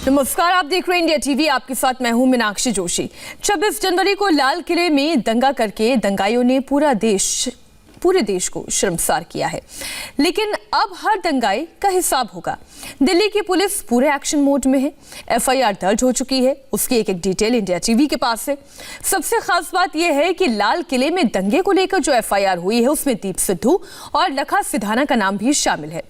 नमस्कार, आप देख रहे हैं इंडिया टीवी। आपके साथ मैं हूं मीनाक्षी जोशी। 26 जनवरी को लाल किले में दंगा करके दंगाइयों ने पूरे देश को शर्मसार किया है, लेकिन अब हर दंगाई का हिसाब होगा। दिल्ली की पुलिस पूरे एक्शन मोड में है। एफआईआर दर्ज हो चुकी है, उसकी एक डिटेल इंडिया टीवी के पास है। सबसे खास बात यह है कि लाल किले में दंगे को लेकर जो एफआईआर हुई है उसमें दीप सिद्धू और लखा सिधाना का नाम भी शामिल है।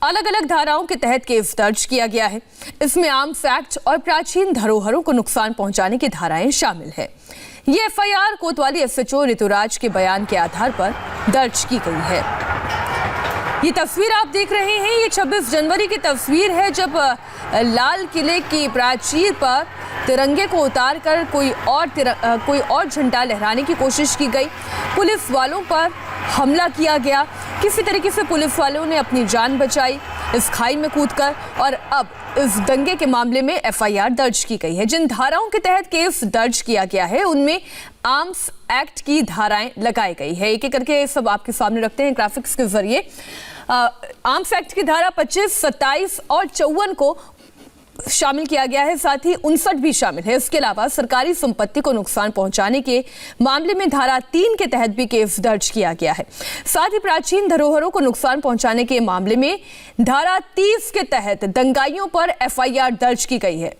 अलग अलग धाराओं के तहत केस दर्ज किया गया है। इसमें आर्म्स एक्ट और प्राचीन धरोहरों को नुकसान पहुंचाने की धाराएं शामिल है। ये एफआईआर कोतवाली एसएचओ ऋतुराज के बयान के आधार पर दर्ज की गई है। ये तस्वीर आप देख रहे हैं, ये 26 जनवरी की तस्वीर है, जब लाल किले की प्राचीर पर तिरंगे को उतार कर कोई और झंडा लहराने की कोशिश की गई। पुलिस वालों पर हमला किया गया। किसी तरीके से पुलिस वालों ने अपनी जान बचाई इस खाई में कूदकर, और अब इस दंगे के मामले में एफआईआर दर्ज की गई है। जिन धाराओं के तहत केस दर्ज किया गया है उनमें आर्म्स एक्ट की धाराएं लगाई गई है। एक एक करके सब आपके सामने रखते हैं ग्राफिक्स के जरिए। आर्म्स एक्ट की धारा 25, 27 और 54 को शामिल किया गया है, साथ ही 59 भी शामिल है। इसके अलावा सरकारी संपत्ति को नुकसान पहुंचाने के मामले में धारा 3 के तहत भी केस दर्ज किया गया है। साथ ही प्राचीन धरोहरों को नुकसान पहुंचाने के मामले में धारा 30 के तहत दंगाइयों पर एफआईआर दर्ज की गई है।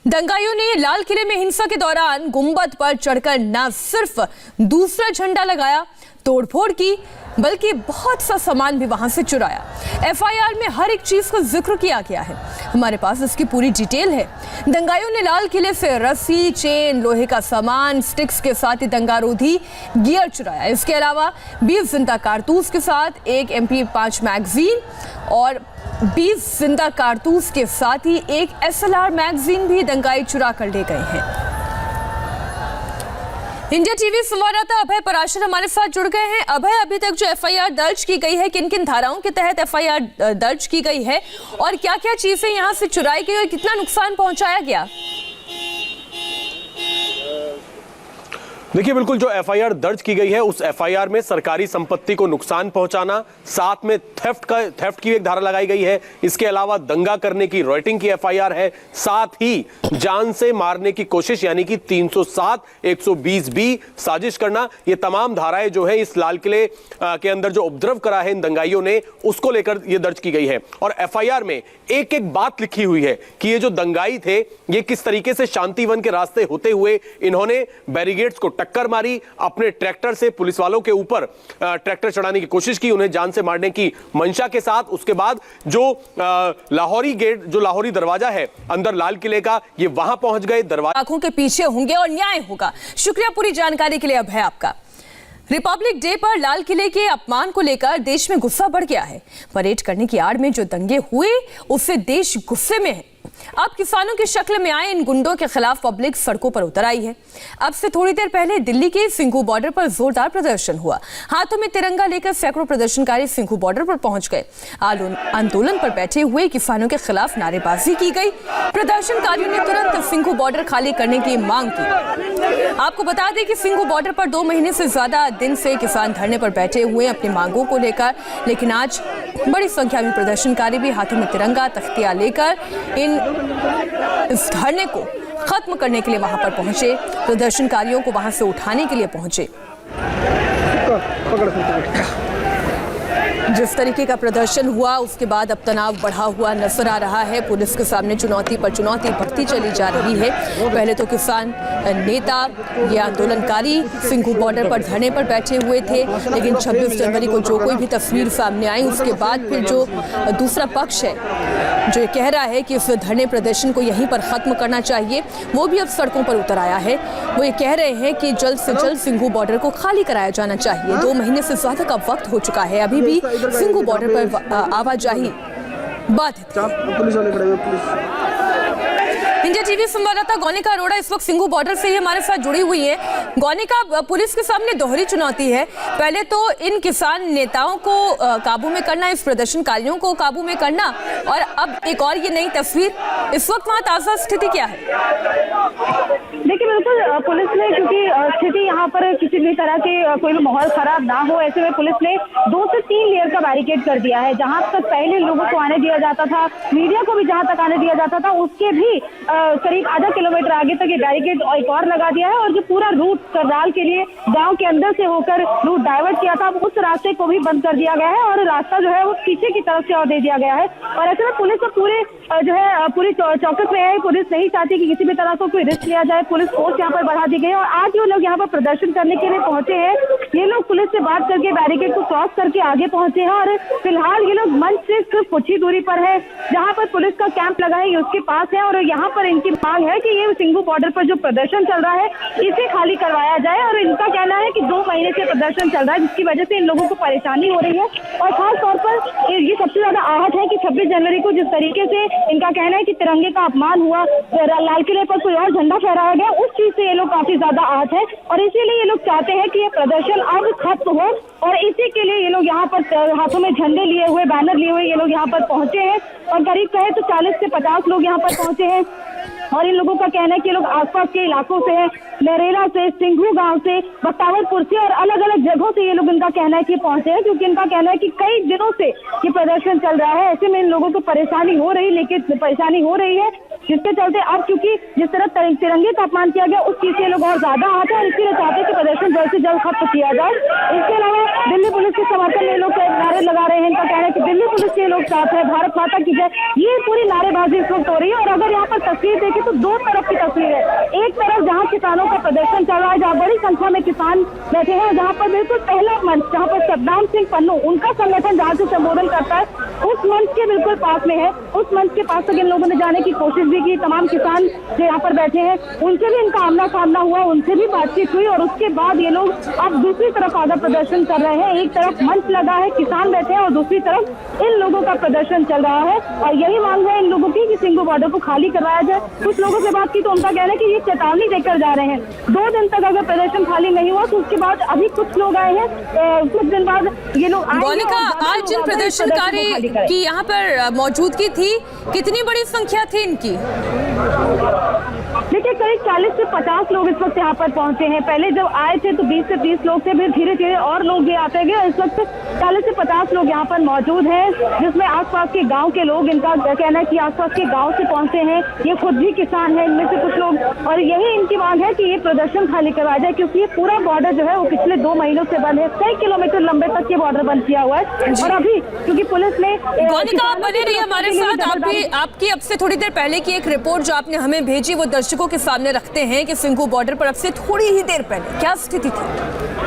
दंगाइयों ने लाल किले में हिंसा के दौरान गुंबद पर चढ़कर न सिर्फ दूसरा झंडा लगाया, तोड़फोड़ की, बल्कि बहुत सा सामान भी वहां से चुराया। एफआईआर में हर एक चीज का जिक्र किया गया है। हमारे पास इसकी पूरी डिटेल है। दंगाइयों ने लाल किले से रस्सी, चेन, लोहे का सामान, स्टिक्स के साथ ही दंगारोधी गियर चुराया। इसके अलावा 20 जिंदा कारतूस के साथ एक MP5 मैगजीन और 20 जिंदा कारतूस के साथ ही एक SLR मैगजीन भी दंगाई चुरा कर ले गए हैं। इंडिया टीवी संवाददाता अभय पराशर हमारे साथ जुड़ गए हैं। अभय, अभी तक जो एफआईआर दर्ज की गई है, किन किन धाराओं के तहत एफआईआर दर्ज की गई है और क्या क्या चीजें यहां से चुराई गई और कितना नुकसान पहुंचाया गया? देखिए, बिल्कुल जो एफआईआर दर्ज की गई है उस एफआईआर में सरकारी संपत्ति को नुकसान पहुंचाना, साथ में थेफ्ट की एक धारा लगाई गई है। इसके अलावा दंगा करने की रॉयटिंग की एफआईआर है, साथ ही जान से मारने की कोशिश यानी कि 307, 120 बी, साजिश करना, ये तमाम धाराएं जो है इस लाल किले के अंदर जो उपद्रव करा है इन दंगाइयों ने उसको लेकर ये दर्ज की गई है। और एफआईआर में एक एक बात लिखी हुई है कि ये जो दंगाई थे ये किस तरीके से शांतिवन के रास्ते होते हुए इन्होंने बैरिकेड्स को टक्कर मारी, अपने ट्रैक्टर से पुलिस वालों के ऊपर ट्रैक्टर चढ़ाने की कोशिश की, उन्हें जान से मारने की मंशा के साथ। उसके बाद जो लाहौरी गेट, जो लाहौरी दरवाजा है अंदर लाल किले का, ये वहां पहुंच गए। दरवाजा आंखों के पीछे होंगे और न्याय होगा। शुक्रिया पूरी जानकारी के लिए अभय आपका। रिपब्लिक डे पर लाल किले के अपमान को लेकर देश में गुस्सा बढ़ गया है। परेड करने की आड़ में जो दंगे हुए उससे देश गुस्से में है। अब किसानों की शक्ल में आए इन गुंडों के खिलाफ पब्लिक सड़कों पर उतर आई है। अब से थोड़ी देर पहले दिल्ली के सिंघू बॉर्डर पर जोरदार प्रदर्शन हुआ। हाथों में तिरंगा लेकर सैकड़ों प्रदर्शनकारी सिंघू बॉर्डर पर पहुंच गए। आंदोलन पर बैठे हुए किसानों के खिलाफ नारेबाजी की गई। प्रदर्शनकारियों ने तुरंत सिंघू बॉर्डर खाली करने की मांग की। आपको बता दें कि सिंघू बॉर्डर पर 2 महीने से ज्यादा दिन से किसान धरने पर बैठे हुए अपनी मांगों को लेकर, लेकिन आज बड़ी संख्या में प्रदर्शनकारी भी हाथों में तिरंगा, तख्तियां लेकर इस धरने को खत्म करने के लिए वहां पर पहुंचे। प्रदर्शनकारियों को वहां से उठाने के लिए पहुंचे। जिस तरीके का प्रदर्शन हुआ उसके बाद अब तनाव बढ़ा हुआ नजर आ रहा है। पुलिस के सामने चुनौती पर चुनौती बढ़ती चली जा रही है। पहले तो किसान नेता, ये आंदोलनकारी सिंघू बॉर्डर पर धरने पर बैठे हुए थे, लेकिन 26 जनवरी को जो कोई भी तस्वीर सामने आई उसके बाद फिर जो दूसरा पक्ष है जो ये कह रहा है कि इस धरने प्रदर्शन को यहीं पर खत्म करना चाहिए, वो भी अब सड़कों पर उतर आया है। वो ये कह रहे हैं कि जल्द से जल्द सिंघू बॉर्डर को खाली कराया जाना चाहिए। 2 महीने से ज्यादा का वक्त हो चुका है, अभी भी सिंघू बॉर्डर पर आवाजाही बाधित है। इंडिया टीवी संवाददाता गौनिका अरोड़ा इस वक्त सिंघू बॉर्डर से ही हमारे साथ जुड़ी हुई है। गौनिका, पुलिस के सामने दोहरी चुनौती है। पहले तो इन किसान नेताओं को काबू में करना, इस प्रदर्शनकारियों को काबू में करना, और अब एक और ये नई तस्वीर। इस वक्त वहाँ ताजा स्थिति क्या है? देखिए, बिल्कुल पुलिस ने, क्योंकि स्थिति यहाँ पर किसी भी तरह के कोई माहौल खराब ना हो, ऐसे में पुलिस ने 2 से 3 लेयर का बैरिकेड कर दिया है। जहाँ तक पहले लोगों को आने दिया जाता था, मीडिया को भी जहाँ तक आने दिया जाता था, उसके भी करीब आधा किलोमीटर आगे तक ये बैरिकेड एक और लगा दिया है। और जो पूरा रूट करनाल के लिए गांव के अंदर से होकर रूट डाइवर्ट किया था, उस रास्ते को भी बंद कर दिया गया है और रास्ता जो है वो पीछे की तरफ से और दे दिया गया है। और ऐसे में पुलिस तो पूरी चौकस में है। पुलिस नहीं चाहती कि किसी भी तरह का कोई रिस्क लिया जाए। पुलिस फोर्स यहाँ पर बढ़ा दी गई है और आज जो लोग यहाँ पर प्रदर्शन करने के लिए पहुंचे हैं, ये लोग पुलिस से बात करके बैरिकेड को क्रॉस करके आगे पहुंचे हैं। और फिलहाल ये लोग मंच से सिर्फ कुछ ही दूरी पर है, जहाँ पर पुलिस का कैंप लगा है, उसके पास है। और यहाँ पर इनकी मांग है कि ये सिंघू बॉर्डर पर जो प्रदर्शन चल रहा है, इसे खाली करवाया जाए। और इनका कहना है कि 2 महीने से प्रदर्शन चल रहा है, जिसकी वजह से इन लोगों को परेशानी हो रही है। और खास तौर पर ये सबसे ज्यादा आहत है कि 26 जनवरी को जिस तरीके से इनका कहना है कि तिरंगे का अपमान हुआ, लाल किले पर कोई और झंडा फहराया गया, उस चीज से ये लोग काफी ज्यादा आहत है। और इसीलिए ये लोग चाहते हैं कि ये प्रदर्शन अब खत्म हो। और इसी के लिए ये लोग यहाँ पर हाथों में झंडे लिए हुए, बैनर लिए हुए ये लोग यहाँ पर पहुंचे हैं। और करीब कहे तो 40 से 50 लोग यहाँ पर पहुंचे हैं। और इन लोगों का कहना है कि लोग आसपास के इलाकों से हैं, नरेला से, सिंघू गांव से, बख्तावरपुर से और अलग अलग जगहों से ये लोग, इनका कहना है कि पहुंचे हैं, क्योंकि इनका कहना है कि कई दिनों से ये प्रदर्शन चल रहा है। ऐसे में इन लोगों को परेशानी हो रही है, जिसके चलते अब क्योंकि जिस तरह तिरंगे का अपमान किया गया, उस चीज से लोग और ज्यादा आते हैं और इसीलिए चाहते हैं कि प्रदर्शन जल्द से जल्द खत्म किया जाए। इसके अलावा दिल्ली पुलिस के समर्थन में लोग नारे लगा रहे हैं। इनका कहना है कि दिल्ली पुलिस के लोग साथ है, भारत माता की जय, ये पूरी नारेबाजी इस वक्त हो रही है। और अगर यहाँ पर तस्वीर देखें तो 2 तरफ की तस्वीर है। एक तरफ जहाँ किसानों का प्रदर्शन चल रहा है, जहाँ बड़ी संख्या में किसान बैठे हैं, जहाँ पर बिल्कुल पहला मंच, जहाँ पर सतनाम सिंह पन्नू, उनका संगठन जहाँ से संबोधन करता है, उस मंच के बिल्कुल पास में है। उस मंच के पास तक इन लोगों ने जाने की कोशिश भी की। तमाम किसान जो यहाँ पर बैठे हैं, उनसे भी इनका आमना सामना हुआ, उनसे भी बातचीत हुई। और उसके बाद ये लोग अब दूसरी तरफ आधा प्रदर्शन कर रहे हैं। एक तरफ मंच लगा है, किसान बैठे हैं, और दूसरी तरफ इन लोगों का प्रदर्शन चल रहा है। और यही मांग है इन लोगों की कि सिंघू बॉर्डर को खाली करवाया जाए। कुछ लोगों से बात की तो उनका कहना है कि ये चेतावनी देकर जा रहे हैं, 2 दिन तक अगर प्रदर्शन खाली नहीं हुआ तो उसके बाद अभी कुछ लोग आए हैं, कुछ दिन बाद ये लोग आएंगे। गौनिका, आज जिन प्रदर्शनकारी की यहाँ पर मौजूदगी थी, कितनी बड़ी संख्या थी इनकी? देखिए, करीब 40 से 50 लोग इस वक्त यहाँ पर पहुंचे हैं। पहले जब आए थे तो 20 से 30 लोग थे, फिर धीरे धीरे और लोग भी आते गए। इस वक्त 40 से 50 लोग यहाँ पर मौजूद हैं, जिसमें आसपास के गांव के लोग, इनका कहना है कि आसपास के गांव से पहुंचे हैं। ये खुद भी किसान हैं इनमें से कुछ लोग। और यही इनकी मांग है कि ये प्रदर्शन खाली करवाया जाए, क्योंकि ये पूरा बॉर्डर जो है वो पिछले 2 महीनों से बंद है। कई किलोमीटर लंबे तक ये बॉर्डर बंद किया हुआ है। और अभी क्योंकि पुलिस ने, गौनिका, आप बने रहिए हमारे साथ। आपकी अब से थोड़ी देर पहले की एक रिपोर्ट जो आपने हमें भेजी, वो दर्शकों के सामने रखते हैं कि सिंघू बॉर्डर पर अब से थोड़ी ही देर पहले क्या स्थिति थी।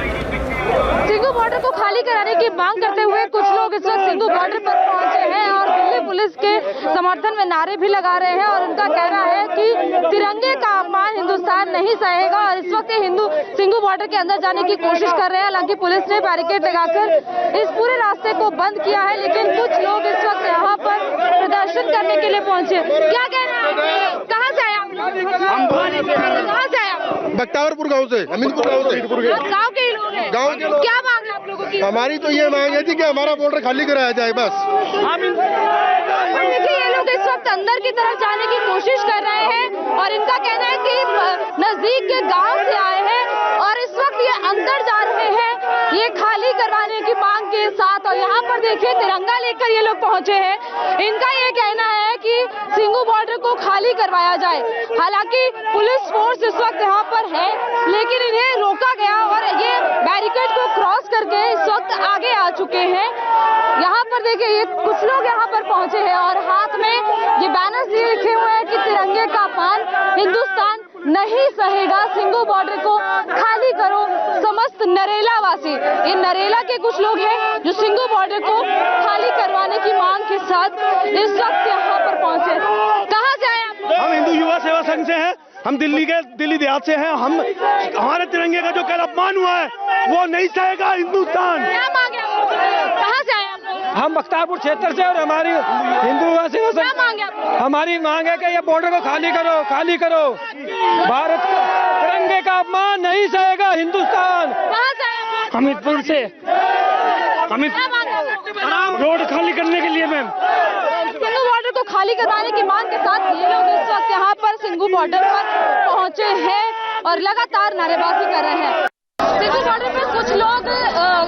सिंघू बॉर्डर को खाली कराने की मांग करते हुए कुछ लोग इस वक्त सिंघू बॉर्डर पर पहुंचे हैं और दिल्ली पुलिस के समर्थन में नारे भी लगा रहे हैं। और उनका कहना है कि तिरंगे का अपमान हिंदुस्तान नहीं सहेगा। और इस वक्त सिंघू बॉर्डर के अंदर जाने की कोशिश कर रहे हैं। हालांकि पुलिस ने बैरिकेड लगाकर इस पूरे रास्ते को बंद किया है, लेकिन कुछ लोग इस वक्त यहाँ पर प्रदर्शन करने के लिए पहुंचे। क्या कहना है, कहाँ से आए आप लोग? कहाँ से आए आप? बख्तावरपुर गांव से, अमीनपुर गांव से। गाँव के ही लोग हैं? गाँव के लोग। क्या मांग है आप लोगों की? हमारी तो ये मांग है थी कि हमारा बॉर्डर खाली कराया जाए, बस। देखिए, ये लोग इस वक्त अंदर की तरफ जाने की कोशिश कर रहे हैं और इनका कहना है कि नजदीक के गांव से आए हैं और इस वक्त ये अंदर जा रहे हैं, ये खाली करवाने की मांग के साथ। और यहाँ पर देखिए, तिरंगा लेकर ये लोग पहुंचे हैं। इनका ये कहना है कि सिंघू बॉर्डर को खाली करवाया जाए। हालांकि पुलिस फोर्स इस वक्त यहाँ पर है, लेकिन इन्हें रोका गया और ये बैरिकेड को क्रॉस करके इस वक्त आगे आ चुके हैं। यहाँ पर देखिए, ये कुछ लोग यहाँ पर पहुंचे हैं और हाथ में ये बैनर्स लिखे हुए हैं कि तिरंगे का अपमान हिंदुस्तान नहीं सहेगा, सिंघू बॉर्डर को खाली करो समस्त नरेला वासी। ये नरेला के कुछ लोग हैं जो सिंघू बॉर्डर को खाली करवाने की मांग के साथ इस वक्त यहाँ पर पहुंचे। कहाँ से आए आप? हम हिंदू युवा सेवा संघ से हैं, हम दिल्ली देहात से हैं। हमारे तिरंगे का जो कल अपमान हुआ है वो नहीं सहेगा हिंदुस्तान। क्या मांगे आप? कहाँ से आए आप? हम बख्तियारपुर क्षेत्र से और हमारी हिंदू युवा सेवा क्या संघ, मांग है आपकी? हमारी मांग है कि ये बॉर्डर को खाली करो, खाली करो। भारत का तिरंगे का अपमान नहीं सहेगा हिंदुस्तान। कहाँ से आए आप? हमीरपुर से। क्या मांग है आपकी? रोड खाली करने के लिए मैम। सिंघू बॉर्डर को खाली करवाने की मांग के साथ ये लोग इस वक्त यहाँ पर सिंघू बॉर्डर पर पहुंचे हैं और लगातार नारेबाजी कर रहे हैं। सिंघू बॉर्डर पर कुछ लोग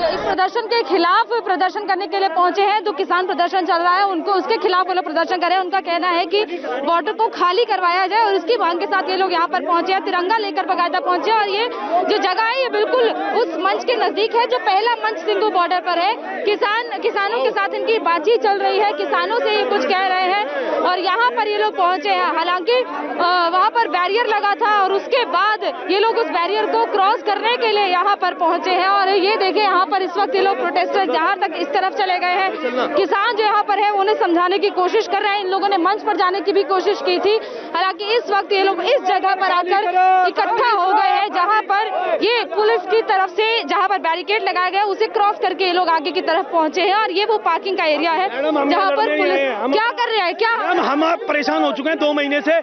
इस प्रदर्शन के खिलाफ प्रदर्शन करने के लिए पहुंचे हैं। जो किसान प्रदर्शन चल रहा है उनको उसके खिलाफ वो लोग प्रदर्शन कर रहे हैं। उनका कहना है कि बॉर्डर को खाली करवाया जाए और इसकी मांग के साथ ये लोग यहाँ पर पहुंचे हैं, तिरंगा लेकर बाकायदा पहुंचे। और ये जो जगह है ये बिल्कुल उस मंच के नजदीक है जो पहला मंच सिंघू बॉर्डर पर है। किसानों के साथ इनकी बातचीत चल रही है, किसानों से ये कुछ कह रहे हैं और यहाँ पर ये लोग पहुंचे हैं। हालांकि वहाँ पर बैरियर लगा था और उसके बाद ये लोग उस बैरियर को क्रॉस करने के लिए यहाँ पर पहुंचे हैं। और ये देखिए यहाँ पर इस वक्त ये लोग प्रोटेस्टर जहाँ तक इस तरफ चले गए हैं, किसान जो यहाँ पर है उन्हें समझाने की कोशिश कर रहे हैं। इन लोगों ने मंच पर जाने की भी कोशिश की थी। हालांकि इस वक्त ये लोग इस जगह पर आकर इकट्ठा हो गए हैं जहाँ पर ये पुलिस की तरफ से जहाँ पर बैरिकेड लगाया गया उसे क्रॉस करके ये लोग आगे की तरफ पहुंचे हैं। और ये वो पार्किंग का एरिया है जहाँ पर पुलिस क्या कर रहे हैं, क्या हम परेशान हो चुके हैं 2 महीने से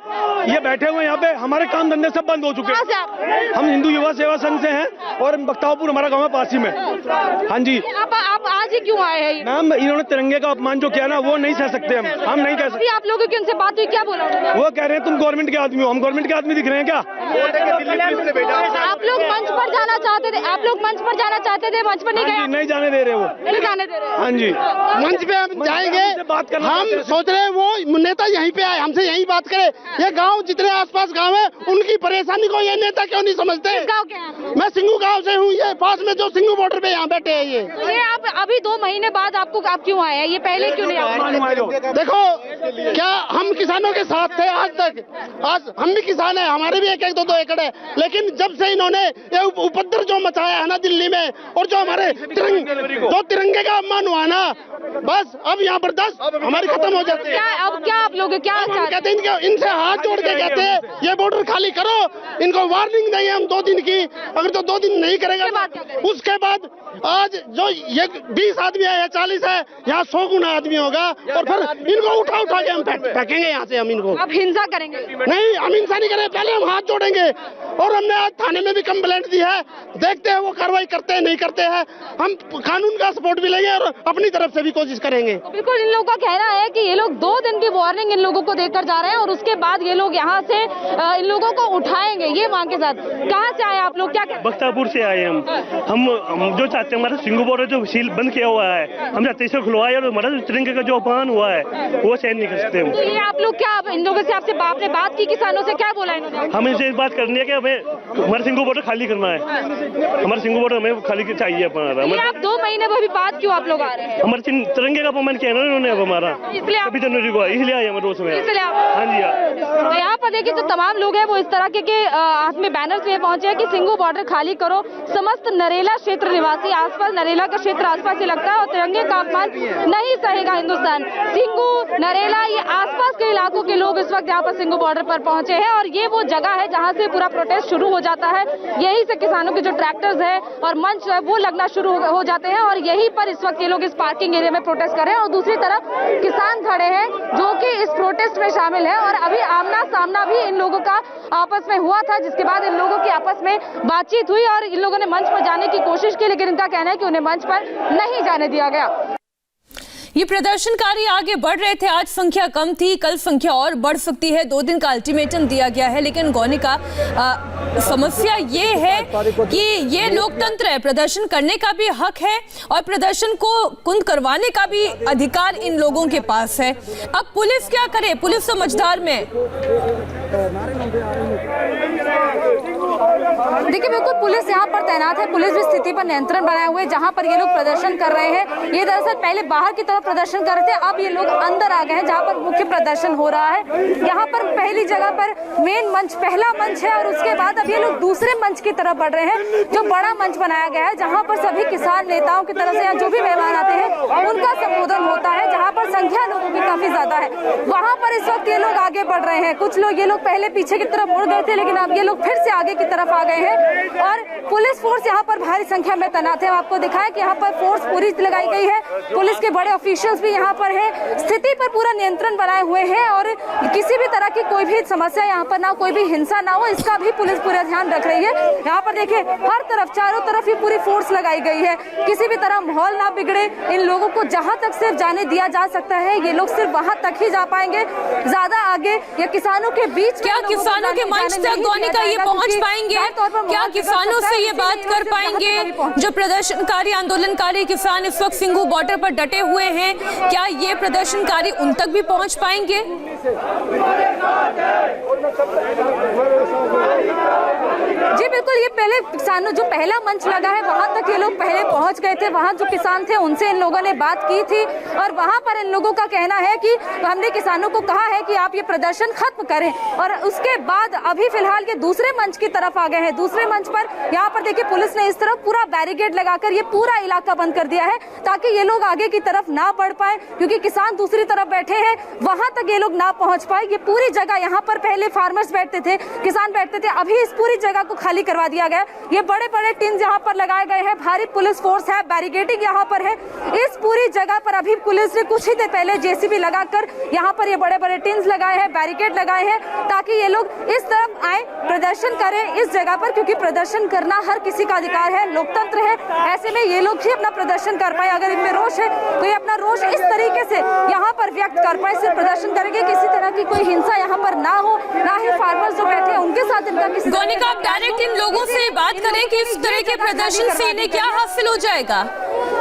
ये बैठे हुए यहाँ पे। हमारे काम धंधे सब बंद हो चुके हैं। हम हिंदू युवा सेवा संघ से हैं और बख्तियारपुर हमारा गांव है पास ही में। हाँ जी। आप आज ही क्यों आए हैं? मैम इन्होंने तिरंगे का अपमान जो किया ना वो नहीं सह सकते हम नहीं कह सकते। आप लोगों की उनसे बात हुई, क्या बोला उन्होंने? वो कह रहे हैं तुम गवर्नमेंट के आदमी हो। हम गवर्नमेंट के आदमी दिख रहे हैं क्या? आप लोग मंच पर जाना चाहते थे, आप लोग मंच पर जाना चाहते थे, मंच पर नहीं गए? नहीं जाने दे रहे वो, नहीं जाने दे रहे। हाँ जी। मंच पे हम जाएंगे, बात करना हम सोच रहे हैं वो नेता यहीं पे आए, हमसे यहीं बात करे। ये गांव जितने आसपास गांव है उनकी परेशानी को ये नेता क्यों नहीं समझते? गाँव के हैं? मैं सिंघू गांव से हूँ, ये पास में जो सिंघू बॉर्डर पे यहाँ बैठे हैं ये। तो ये आप अभी 2 महीने बाद आप क्यों आए हैं? ये पहले क्यों नहीं आए? देखो क्या हम किसानों के साथ थे आज तक, आज हम भी किसान हैं, हमारे भी 1-1, 2-2 एकड़ है। लेकिन जब से इन्होंने ये उपद्रव जो मचाया है ना दिल्ली में और जो हमारे तिरंगे का अपमान हुआ ना, बस अब यहाँ बर्दाश्त हमारी खत्म हो जाती है। अब क्या आप लोग क्या कहते हैं इनसे हाथ जोड़ के कहते हैं ये बॉर्डर खाली करो। इनको वार्निंग देंगे हम 2 दिन की, अगर तो 2 दिन नहीं करेगा उसके बाद आज जो ये 20 आदमी है या 40 है, यहाँ 100 गुना आदमी होगा और फिर इनको उठा के हम फेंकेंगे यहाँ से। हम इनको अब हिंसा करेंगे? नहीं, हम हिंसा नहीं करेंगे, पहले हम हाथ जोड़ेंगे। और हमने आज थाने में भी कंप्लेंट दी है, देखते हैं वो कार्रवाई करते हैं नहीं करते हैं। हम कानून का सपोर्ट भी लेंगे और अपनी तरफ से भी कोशिश करेंगे। बिल्कुल, इन लोगों का कहना है कि ये लोग 2 दिन की वार्निंग इन लोगों को देकर जा रहे हैं और उसके बाद ये लोग यहाँ से इन लोगों को उठाएंगे ये मांग के साथ। कहाँ से आए आप लोग? क्या बख्तियारपुर से आए हम जो चाहते हैं हमारा सिंघू बॉर्डर जो सील बंद किया हुआ है हम चाहते इसे खुलवाए और हमारा तिरंगे का जो अपमान हुआ है वो सहन नहीं कर सकते हम। तो ये आप लोग क्या इन लोगों से आपसे आपने बात की, किसानों से क्या बोला इन्होंने? हमें इनसे बात करनी है कि हमें हमारा सिंघू बॉर्डर खाली करना है। हमारा सिंघू बॉर्डर हमें खाली चाहिए हमारा। आप 2 महीने में भी बात क्यों आप लोग आ रहे हैं? हमारे तिरंगे का अपमान किया ना उन्होंने अब हमारा, इसलिए 26 जनवरी को इसलिए आए हम रोज में। हाँ जी। तो यहाँ पर देखिए जो तमाम लोग हैं वो इस तरह के हाथ में बैनर्स लिए पहुंचे हैं कि सिंघू बॉर्डर खाली करो। समस्त नरेला क्षेत्र निवासी आसपास नरेला का क्षेत्र आसपास से लगता है और तिरंगे का अपमान नहीं सहेगा हिंदुस्तान। सिंघू, नरेला, ये आसपास के इलाकों के लोग इस वक्त यहाँ पर सिंघू बॉर्डर पर पहुंचे हैं और ये वो जगह है जहाँ से पूरा प्रोटेस्ट शुरू हो जाता है। यहीं से किसानों के जो ट्रैक्टर्स है और मंच है वो लगना शुरू हो जाते हैं और यहीं पर इस वक्त ये लोग इस पार्किंग एरिया में प्रोटेस्ट कर रहे हैं और दूसरी तरफ किसान खड़े हैं जो कि इस प्रोटेस्ट में शामिल है। और अभी आमना सामना भी इन लोगों का आपस में हुआ था, जिसके बाद इन लोगों की आपस में बातचीत हुई और इन लोगों ने मंच पर जाने की कोशिश की, लेकिन इनका कहना है कि उन्हें मंच पर नहीं जाने दिया गया। ये प्रदर्शनकारी आगे बढ़ रहे थे। आज संख्या कम थी, कल संख्या और बढ़ सकती है। 2 दिन का अल्टीमेटम दिया गया है, लेकिन गौनिका समस्या ये है कि ये लोकतंत्र है, प्रदर्शन करने का भी हक है और प्रदर्शन को कुंद करवाने का भी अधिकार इन लोगों के पास है। अब पुलिस क्या करे? पुलिस समझदार में देखिए बिल्कुल पुलिस यहाँ पर तैनात है, पुलिस भी स्थिति पर नियंत्रण बनाए हुए जहाँ पर ये लोग प्रदर्शन कर रहे हैं। ये दरअसल पहले बाहर की तरफ प्रदर्शन कर रहे थे, अब ये लोग अंदर आ गए हैं जहाँ पर मुख्य प्रदर्शन हो रहा है। यहाँ पर पहली जगह पर मेन मंच, पहला मंच है और उसके बाद अब ये लोग दूसरे मंच की तरफ बढ़ रहे हैं जो बड़ा मंच बनाया गया है, जहाँ पर सभी किसान नेताओं की तरफ से या जो भी मेहमान आते हैं उनका संबोधन होता है, जहाँ पर संख्या लोगों की काफी ज्यादा है। वहाँ पर इस वक्त ये लोग आगे बढ़ रहे हैं। कुछ लोग, ये लोग पहले पीछे की तरफ मुड़ गए थे, लेकिन अब ये लोग फिर से आगे की तरफ आ गए हैं और पुलिस फोर्स यहाँ पर भारी संख्या में तैनात है। आपको दिखाया कि यहाँ पर फोर्स पूरी लगाई गई है, पुलिस के बड़े ऑफिशियल्स भी यहाँ पर है, स्थिति पर पूरा नियंत्रण बनाए हुए हैं और किसी भी तरह की कोई भी समस्या यहाँ पर ना, कोई भी हिंसा ना हो, इसका भी पुलिस पूरा ध्यान रख रही है। यहाँ पर देखिए हर तरफ, चारों तरफ ही पूरी फोर्स लगाई गई है, किसी भी तरह माहौल ना बिगड़े। इन लोगों को जहाँ तक सिर्फ जाने दिया जा सकता है, ये लोग सिर्फ वहाँ तक ही जा पाएंगे, ज्यादा आगे या किसानों के बीच। क्या किसानों के मंच तक गोनिका ये पहुंच पाएंगे? क्या किसानों से ये बात कर पाएंगे? जो प्रदर्शनकारी, आंदोलनकारी किसान इस वक्त सिंघू बॉर्डर पर डटे हुए हैं, क्या ये प्रदर्शनकारी उन तक भी पहुंच पाएंगे? जी बिल्कुल, ये पहले किसानों, जो पहला मंच लगा है वहां तक ये लोग पहले पहुंच गए थे। वहां जो किसान थे उनसे इन लोगों ने बात की थी और वहां पर इन लोगों का कहना है कि हमने किसानों को कहा है कि आप ये प्रदर्शन खत्म करें और उसके बाद अभी फिलहाल ये दूसरे मंच की तरफ आ गए हैं। दूसरे मंच पर यहाँ पर देखिए पुलिस ने इस तरफ पूरा बैरिकेड लगाकर ये पूरा इलाका बंद कर दिया है ताकि ये लोग आगे की तरफ ना बढ़ पाए, क्योंकि किसान दूसरी तरफ बैठे हैं, वहां तक ये लोग ना पहुंच पाए। ये पूरी जगह, यहाँ पर पहले फार्मर्स बैठते थे, किसान बैठते थे, अभी इस पूरी जगह को खाली करवा दिया गया। ये बड़े बड़े टिन यहाँ पर लगाए गए हैं, भारी पुलिस फोर्स है, बैरिकेडिंग यहाँ पर है। इस पूरी जगह पर अभी पुलिस ने कुछ ही देर पहले जेसीबी लगाकर यहाँ पर ये बड़े बड़े टिन्स लगाए हैं, बैरिकेड लगाए हैं ताकि ये लोग इस तरफ आए, प्रदर्शन करें इस जगह पर, क्योंकि प्रदर्शन करना हर किसी का अधिकार है, लोकतंत्र है। ऐसे में ये लोग ही अपना प्रदर्शन कर पाए। अगर इनमें रोष है तो ये अपना रोष इस तरीके से यहाँ पर व्यक्त कर पाए, सिर्फ प्रदर्शन करेंगे, किसी तरह की कोई हिंसा यहाँ पर ना हो, ना ही फार्मर्स जो बैठे हैं उनके साथ इनका किसी। गोनिका, आप डायरेक्ट इन लोगों से बात करें कि इस तरह के प्रदर्शन से इन्हें क्या हासिल हो जाएगा?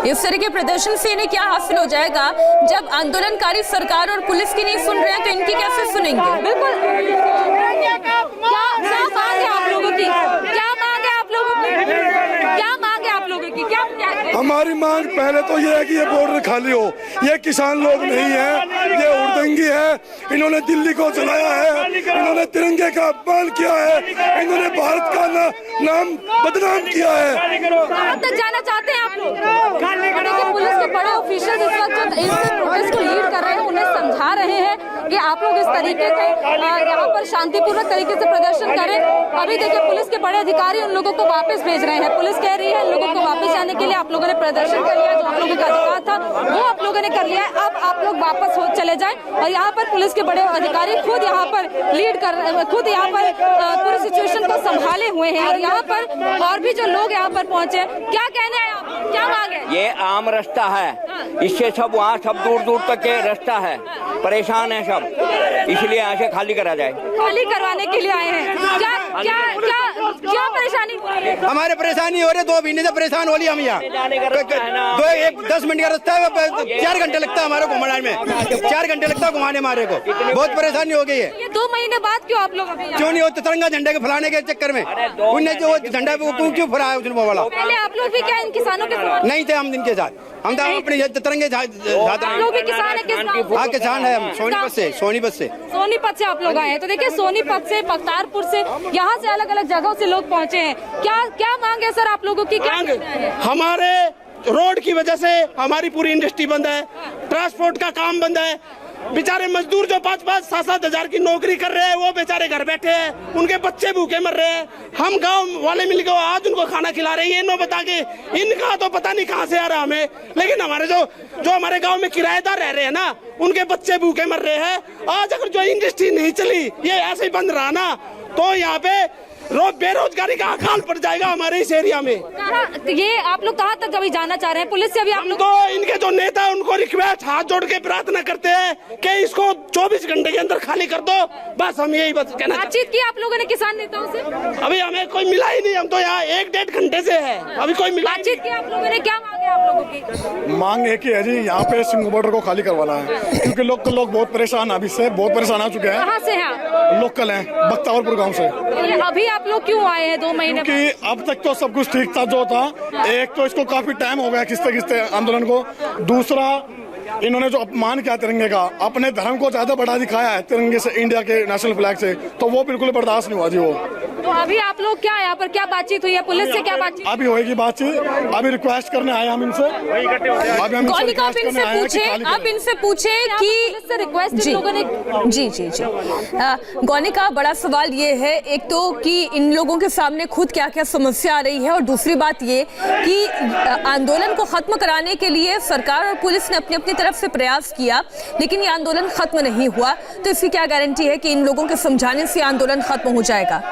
इस तरह के प्रदर्शन से इन्हें क्या हासिल हो जाएगा? जब आंदोलनकारी सरकार और पुलिस की नहीं सुन रहे हैं तो इनकी कैसे सुनेंगे? बिल्कुल, क्या मांग है आप लोगों की? क्या मांग है आप लोगों की? क्या मांग है आप लोगों की? क्या हमारी मांग पहले तो ये है कि ये बॉर्डर खाली हो। ये किसान लोग नहीं है, ये उर्दंगी है। इन्होंने दिल्ली को जलाया है, इन्होंने तिरंगे का अपमान किया है, इन्होंने भारत का नाम बदनाम किया है। कहाँ तक जाना चाहते हैं आप लोग? देखिए पुलिस के बड़े ऑफिशियल इस वक्त जो इस प्रोटेस्ट को लीड कर रहे हैं उन्हें समझा रहे हैं कि आप लोग इस तरीके से यहाँ पर शांतिपूर्वक तरीके से प्रदर्शन करें। अभी देखिए पुलिस के बड़े अधिकारी उन लोगों को वापस भेज रहे हैं। पुलिस कह रही है इन लोगों को वापस जाने के लिए, आप लोगों ने प्रदर्शन कर लिया, जो आप लोगों का अधिकार था वो आप लोगों ने कर लिया है, अब आप लोग वापस हो चले जाएं। और यहाँ पर पुलिस के बड़े अधिकारी खुद यहाँ पर लीड कर, खुद यहाँ पर पूरी सिचुएशन को संभाले हुए हैं। और यहाँ पर और भी जो लोग यहाँ पर पहुंचे, क्या कहने हैं आप, क्या मांग है? ये आम रास्ता है, इससे सब वहाँ सब दूर दूर तक के रास्ता है, परेशान है सब, इसलिए यहाँ से खाली करा जाए। खाली करवाने के लिए आए हैं। क्या क्या क्या क्या परेशानी? हमारे परेशानी हो रही है, 2 महीने से परेशान हो रही हम यहाँ। 10 मिनट का रास्ता है, 4 घंटे लगता है हमारे घुमाने में, 4 घंटे लगता है घुमाने हमारे को, बहुत परेशानी हो गई है। ये 2 महीने बाद क्यों आप लोग अभी क्यों नहीं होते? तिरंगा झंडे के फैलाने के चक्कर में उनने जो झंडा क्यों फहराया उसने वाला? पहले आप लोग भी क्या इन किसानों के साथ नहीं थे? हम इनके साथ, हम तो अपने तिरंगे आप लोग भी किसान है? हाँ किसान है हम, सोनीपत से। सोनीपत से आप लोग आए हैं, तो देखिए सोनीपत से, बख्तारपुर से, यहाँ से अलग अलग जगहों से लोग पहुँचे हैं। क्या क्या मांग है सर आप लोगों की? क्या हमारे रोड की वजह से हमारी पूरी इंडस्ट्री बंद है, ट्रांसपोर्ट का काम बंद है। बेचारे मजदूर जो 5-5, 7-7 हजार की नौकरी कर रहे हैं वो बेचारे घर बैठे हैं, उनके बच्चे भूखे मर रहे हैं। हम गांव वाले मिलकर आज उनको खाना खिला रहे हैं, ये नो बता के इनका तो पता नहीं कहां से आ रहा हमें, लेकिन हमारे जो हमारे गांव में किराएदार रह रहे हैं ना, उनके बच्चे भूखे मर रहे हैं। आज अगर जो इंडस्ट्री नहीं चली, ये ऐसे ही बंद रहा ना, तो यहाँ पे बेरोजगारी का अकाल पड़ जाएगा हमारे इस एरिया में। ये आप लोग कहाँ तक अभी जाना चाह रहे हैं? पुलिस से अभी आप लोग तो इनके जो नेता है उनको रिक्वेस्ट हाथ जोड़ के प्रार्थना करते हैं कि इसको 24 घंटे के अंदर खाली कर दो, बस हम यही बस कहना। बातचीत की आप लोगों ने किसान नेताओं से? अभी हमें कोई मिला ही नहीं, हम तो यहाँ 1-1.5 घंटे से है, अभी कोई मिला। बातचीत की आप लोगों ने? क्या मांगे आप लोगों की? मांग एक ही है जी, यहाँ पे सिंघू बॉर्डर को खाली करवाना है, क्योंकि लोग बहुत परेशान अभी से, बहुत परेशान हो चुके हैं। कहाँ से हैं? लोकल है, बख्तावरपुर गाँव से। अभी आप लोग क्यों आए हैं 2 महीने? क्योंकि अब तक तो सब कुछ ठीक था जो था, एक तो इसको काफी टाइम हो गया खिस्ते आंदोलन को, दूसरा इन्होंने जो अपमान किया तिरंगे का, अपने धर्म को ज्यादा बढ़ा दिखाया है तिरंगे से, इंडिया के नेशनल फ्लैग से, तो वो बिल्कुल बर्दाश्त नहीं हुआ जी। वो तो अभी आप लोग क्या यहाँ पर क्या बातचीत हुई है, पुलिस से क्या बातचीत? अभी होगी बातचीत, अभी रिक्वेस्ट करने आए हम इनसे। गौनिका, आप इनसे पूछे कि रिक्वेस्ट लोगों ने जी जी जी गौनिका, बड़ा सवाल ये है एक तो कि इन लोगों के सामने खुद क्या क्या समस्या आ रही है, और दूसरी बात ये कि आंदोलन को खत्म कराने के लिए सरकार और पुलिस ने अपनी अपनी तरफ से प्रयास किया, लेकिन ये आंदोलन खत्म नहीं हुआ। तो इसकी क्या गारंटी है कि इन लोगों के समझाने से आंदोलन खत्म हो जाएगा?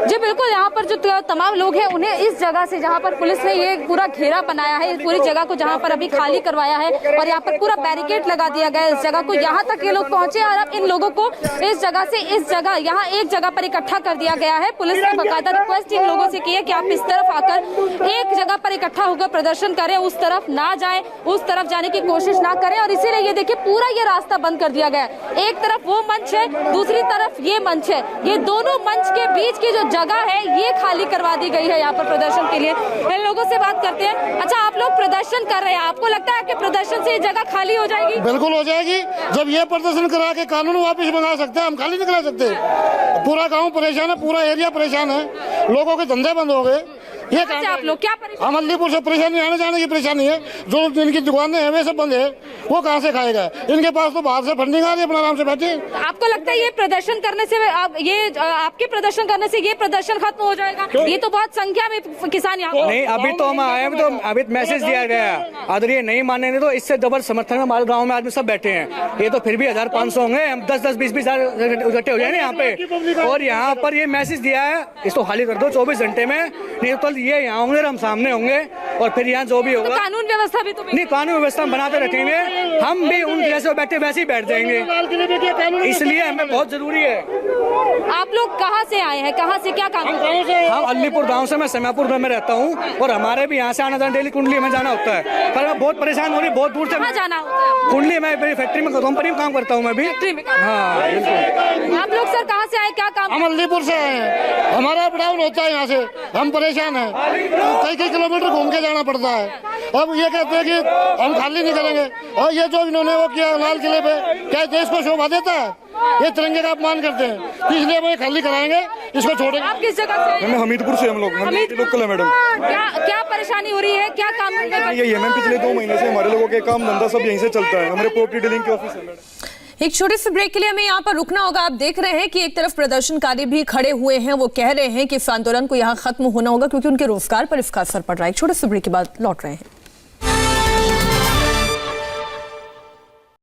जी बिल्कुल, यहाँ पर जो तमाम लोग हैं उन्हें इस जगह से, जहाँ पर पुलिस ने ये पूरा घेरा बनाया है, इस पूरी जगह को जहाँ पर अभी खाली करवाया है और यहाँ पर पूरा बैरिकेड लगा दिया गया है इस जगह को, यहाँ तक ये लोग पहुंचे और अब इन लोगों को इस जगह से इस जगह यहाँ एक जगह पर इकट्ठा कर दिया गया है। पुलिस ने बाकायदा रिक्वेस्ट इन लोगों से की है कि आप इस तरफ आकर एक जगह पर इकट्ठा होकर प्रदर्शन करें, उस तरफ ना जाए, उस तरफ जाने की कोशिश ना करें। और इसीलिए ये देखिए पूरा ये रास्ता बंद कर दिया गया है। एक तरफ वो मंच है, दूसरी तरफ ये मंच है, ये दोनों मंच के बीच की जो जगह है ये खाली करवा दी गई है यहाँ पर प्रदर्शन के लिए। इन लोगों से बात करते हैं। अच्छा, आप लोग प्रदर्शन कर रहे हैं, आपको लगता है कि प्रदर्शन से ये जगह खाली हो जाएगी? बिल्कुल हो जाएगी। जब ये प्रदर्शन करा के कानून वापस मंगा सकते हैं, हम खाली नहीं करा सकते। पूरा गांव परेशान है, पूरा एरिया परेशान है, लोगों के धंधे बंद हो गए। ये आप लोग क्या परेशान? हम अलीपुर से परेशानी, आने जाने की परेशानी है। जो इनकी दुकानें हैं वे सब बंद है, वो कहाँ से खाएगा? इनके पास तो बाहर से फंडिंग आ रही है, अपना आराम से बैठे। आपको लगता है ये प्रदर्शन करने से आपके प्रदर्शन करने से ये प्रदर्शन खत्म हो जाएगा? ये तो बहुत संख्या में किसान यहाँ नहीं, अभी तो हम आए हैं, तो अभी मैसेज दिया गया है। अगर ये नहीं मानेंगे तो इससे डबल समर्थन में हमारे गाँव में आदमी सब बैठे हैं। ये तो फिर भी 1000-500 होंगे, हम 10-10, 20-20 हजार इकट्ठे हो जाएंगे यहाँ पे। और यहाँ पर ये मैसेज दिया है, इसको खाली कर दो 24 घंटे में, नहीं तो ये यहाँ होंगे, हम सामने होंगे और फिर यहाँ जो भी होगा। तो कानून व्यवस्था भी तो नहीं, कानून व्यवस्था बनाते रखेंगे, हम भी उन जैसे बैठे वैसे ही बैठ जाएंगे, इसलिए हमें बहुत जरूरी है। आप लोग कहाँ से आए हैं, कहाँ से, क्या काम? हम अलीपुर गांव से, मैं समापुर में रहता हूँ और हमारे भी यहाँ से आना जाना डेली कुंडली में जाना होता है, पर मैं बहुत परेशान हो रही, बहुत दूर से जाना होता है। कुंडली में मेरी फैक्ट्री में, कंपनी में काम करता हूँ मैं भी। हाँ बिल्कुल। आप लोग सर कहाँ से आए, क्या काम? हम अलीपुर से आए हैं, हमारा अप डाउन होता है यहाँ से, हम परेशान हैं, कई किलोमीटर घूम के जाना पड़ता है। अब ये कहते हैं कि हम खाली नहीं करेंगे, और ये जो इन्होंने वो किया लाल किले पे, क्या देश को शोभा देता है? ये तिरंगे का अपमान करते हैं, इसलिए हम ये खाली कराएंगे, इसको छोड़ेंगे। आप किस जगह से? मैम हमीदपुर से, हम लोग लोकल है मैडम। क्या परेशानी हो रही है, क्या काम? यही है मैम, पिछले 2 महीने से हमारे लोगों के काम धंधा सब यहीं से चलता है, हमारे प्रॉपर्टी डीलिंग के ऑफिस है मैडम। एक छोटे से ब्रेक के लिए हमें यहाँ पर रुकना होगा। आप देख रहे हैं कि एक तरफ प्रदर्शनकारी भी खड़े हुए हैं, वो कह रहे हैं कि इस आंदोलन को यहाँ खत्म होना होगा क्योंकि उनके रोजगार पर इसका असर पड़ रहा है। एक छोटे से ब्रेक के बाद लौट रहे हैं।